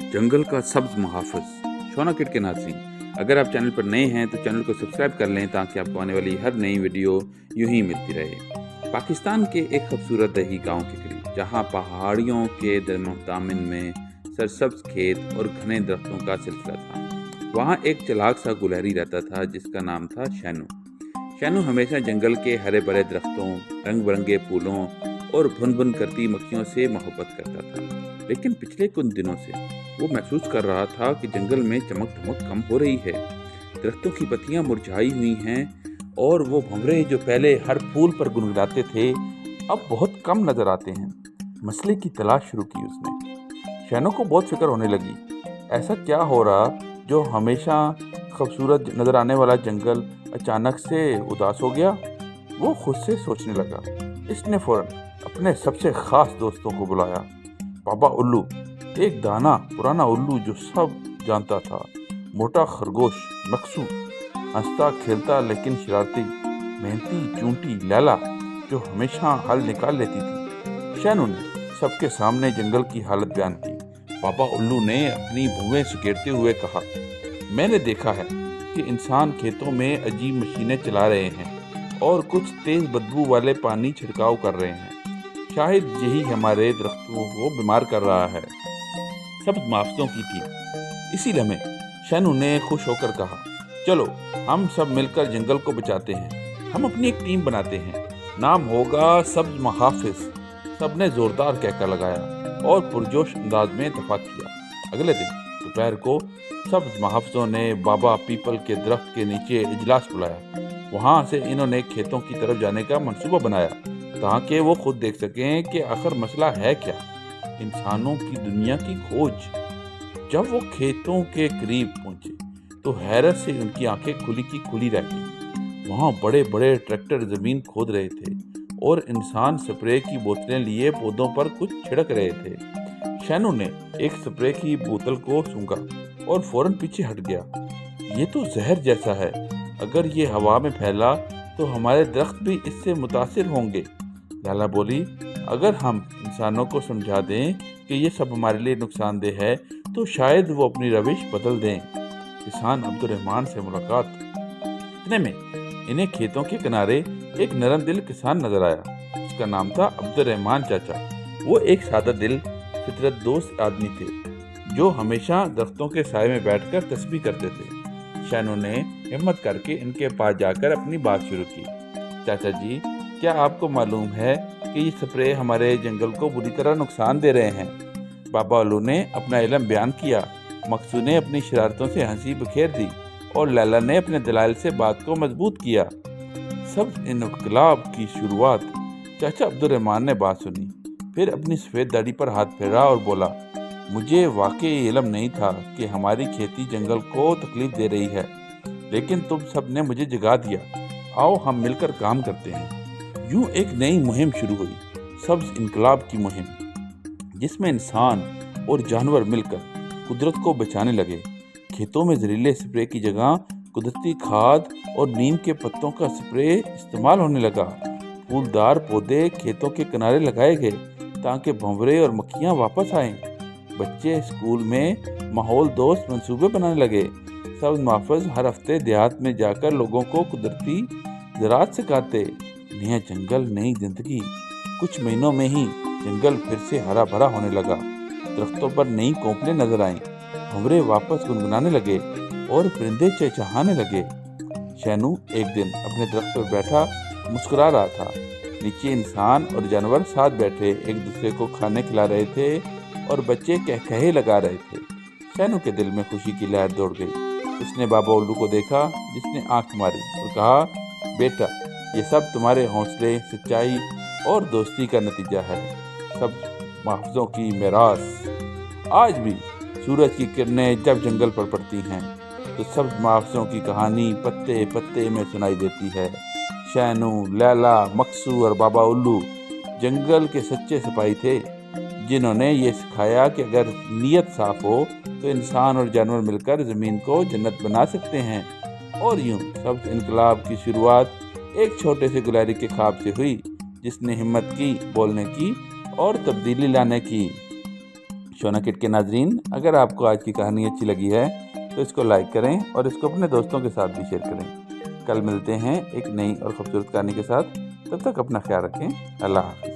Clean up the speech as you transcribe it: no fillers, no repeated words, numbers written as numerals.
जंगल का सब्ज मुहाफ़िज़ शोना किड के नाज़रीन, अगर आप चैनल पर नए हैं तो चैनल को सब्सक्राइब कर लें ताकि आपको आने वाली हर नई वीडियो यूं ही मिलती रहे। पाकिस्तान के एक खूबसूरत दही गांव के करीब, जहां पहाड़ियों के दामन में सरसब्ज खेत और घने दरख्तों का सिलसिला था, वहां एक चालाक सा गुलहरी रहता था जिसका नाम था शैनू। शैनू हमेशा जंगल के हरे भरे दरख्तों, रंग बिरंगे फूलों और भुन भुन करती मक्खियों से मोहब्बत करता था। लेकिन पिछले कुछ दिनों से वो महसूस कर रहा था कि जंगल में चमक धमक कम हो रही है। दरख्तों की पत्तियां मुरझाई हुई हैं और वो भंवरे जो पहले हर फूल पर गुनगुनाते थे अब बहुत कम नजर आते हैं। मसले की तलाश शुरू की उसने। शैनू को बहुत फिक्र होने लगी। ऐसा क्या हो रहा जो हमेशा खूबसूरत नजर आने वाला जंगल अचानक से उदास हो गया। वो खुद से सोचने लगा। इसने फौरन अपने सबसे खास दोस्तों को बुलाया। बाबा उल्लू, एक दाना पुराना उल्लू जो सब जानता था, मोटा खरगोश मकसू, हंसता खेलता लेकिन शरारती, मेहनती चूंटी लैला जो हमेशा हल निकाल लेती थी। शैनू ने सबके सामने जंगल की हालत बयान की। बाबा उल्लू ने अपनी भुवें सुकेरते हुए कहा, मैंने देखा है कि इंसान खेतों में अजीब मशीनें चला रहे हैं और कुछ तेज बदबू वाले पानी छिड़काव कर रहे हैं। शायद यही हमारे दरख्तों को बीमार कर रहा है। सब मुहाफ़िज़ों की थी। इसी लम्हे शैनू ने खुश होकर कहा, चलो हम सब मिलकर जंगल को बचाते हैं। हम अपनी एक टीम बनाते हैं, नाम होगा सब्ज मुहाफ़िज़। सबने जोरदार कहका लगाया और पुरजोश अंदाज में इत्तेफाक किया। अगले दिन दोपहर को सब्ज मुहाफ़िज़ों ने बाबा पीपल के दरख्त के नीचे इजलास बुलाया। वहाँ से इन्होंने खेतों की तरफ जाने का मंसूबा बनाया ताकि वो खुद देख सकें कि आखिर मसला है क्या। इंसानों की दुनिया की खोज। जब वो खेतों के करीब पहुंचे तो हैरत से उनकी आंखें खुली की खुली रह गई। वहां बड़े बड़े ट्रैक्टर जमीन खोद रहे थे और इंसान स्प्रे की बोतलें लिए पौधों पर कुछ छिड़क रहे थे। शैनू ने एक स्प्रे की बोतल को सूंघा और फौरन पीछे हट गया। ये तो जहर जैसा है। अगर ये हवा में फैला तो हमारे दरख्त भी इससे मुतासिर होंगे। लाला बोली, अगर हम इंसानों को समझा दें कि ये सब हमारे लिए नुकसानदेह है तो शायद वो अपनी रविश बदल दें। किसान अब्दुर्रहमान से मुलाकात। इतने में इन्हें खेतों के किनारे एक नरम दिल किसान नजर आया। उसका नाम था अब्दुर्रहमान चाचा। वो एक सादा दिल फितरत दोस्त आदमी थे जो हमेशा दरख्तों के साए में बैठकर तस्बीह करते थे। शैनू ने हिम्मत करके इनके पास जाकर अपनी बात शुरू की। चाचा जी, क्या आपको मालूम है कि ये स्प्रे हमारे जंगल को बुरी तरह नुकसान दे रहे हैं? बाबा उल्लू ने अपना इल्म बयान किया। मकसू ने अपनी शरारतों से हंसी बिखेर दी और लैला ने अपने दलाइल से बात को मजबूत किया। सब इनकलाब की शुरुआत। चाचा अब्दुर्रहमान ने बात सुनी, फिर अपनी सफ़ेद दाढ़ी पर हाथ फेरा और बोला, मुझे वाकई इल्म नहीं था कि हमारी खेती जंगल को तकलीफ दे रही है, लेकिन तुम सब ने मुझे जगा दिया। आओ हम मिलकर काम करते हैं। यूं एक नई मुहिम शुरू हुई, सब्ज इनकलाब की मुहिम, जिसमें इंसान और जानवर मिलकर कुदरत को बचाने लगे। खेतों में जहरीले स्प्रे की जगह कुदरती खाद और नीम के पत्तों का स्प्रे इस्तेमाल होने लगा। फूलदार पौधे खेतों के किनारे लगाए गए ताकि भंवरे और मक्खियां वापस आएं। बच्चे स्कूल में माहौल दोस्त मंसूबे बनाने लगे। सब्ज मुहाफ़िज़ हर हफ्ते देहात में जाकर लोगों को कुदरती ज़राअत सिखाते। नया जंगल, नई जिंदगी। कुछ महीनों में ही जंगल फिर से हरा भरा होने लगा। दरख्तों पर नई कोंपलें नजर आईं, भंवरे वापस गुनगुनाने लगे और परिंदे चहचहाने लगे। शैनू एक दिन अपने दरख्त पर बैठा मुस्कुरा रहा था। नीचे इंसान और जानवर साथ बैठे एक दूसरे को खाने खिला रहे थे और बच्चे कहकहे लगा रहे थे। शैनू के दिल में खुशी की लहर दौड़ गई। उसने बाबा उल्लू को देखा जिसने आंख मारी और कहा, बेटा, ये सब तुम्हारे हौसले, सच्चाई और दोस्ती का नतीजा है। सब मुहाफ़िज़ों की मेरास। आज भी सूरज की किरणें जब जंगल पर पड़ती हैं तो सब मुहाफ़िज़ों की कहानी पत्ते पत्ते में सुनाई देती है। शैनू, लैला, मकसू और बाबा उल्लू जंगल के सच्चे सिपाही थे जिन्होंने ये सिखाया कि अगर नीयत साफ हो तो इंसान और जानवर मिलकर ज़मीन को जन्नत बना सकते हैं। और यूं सब्ज इनकलाब की शुरुआत एक छोटे से गुलहरी के ख्वाब से हुई जिसने हिम्मत की, बोलने की और तब्दीली लाने की। شونا کٹ کے ناظرین، اگر آپ کو آج کی کہانی اچھی لگی ہے تو اس کو لائک کریں اور اس کو اپنے دوستوں کے ساتھ بھی شیئر کریں۔ کل ملتے ہیں ایک نئی اور خوبصورت کہانی کے ساتھ، تب تک اپنا خیال رکھیں۔ اللہ حافظ۔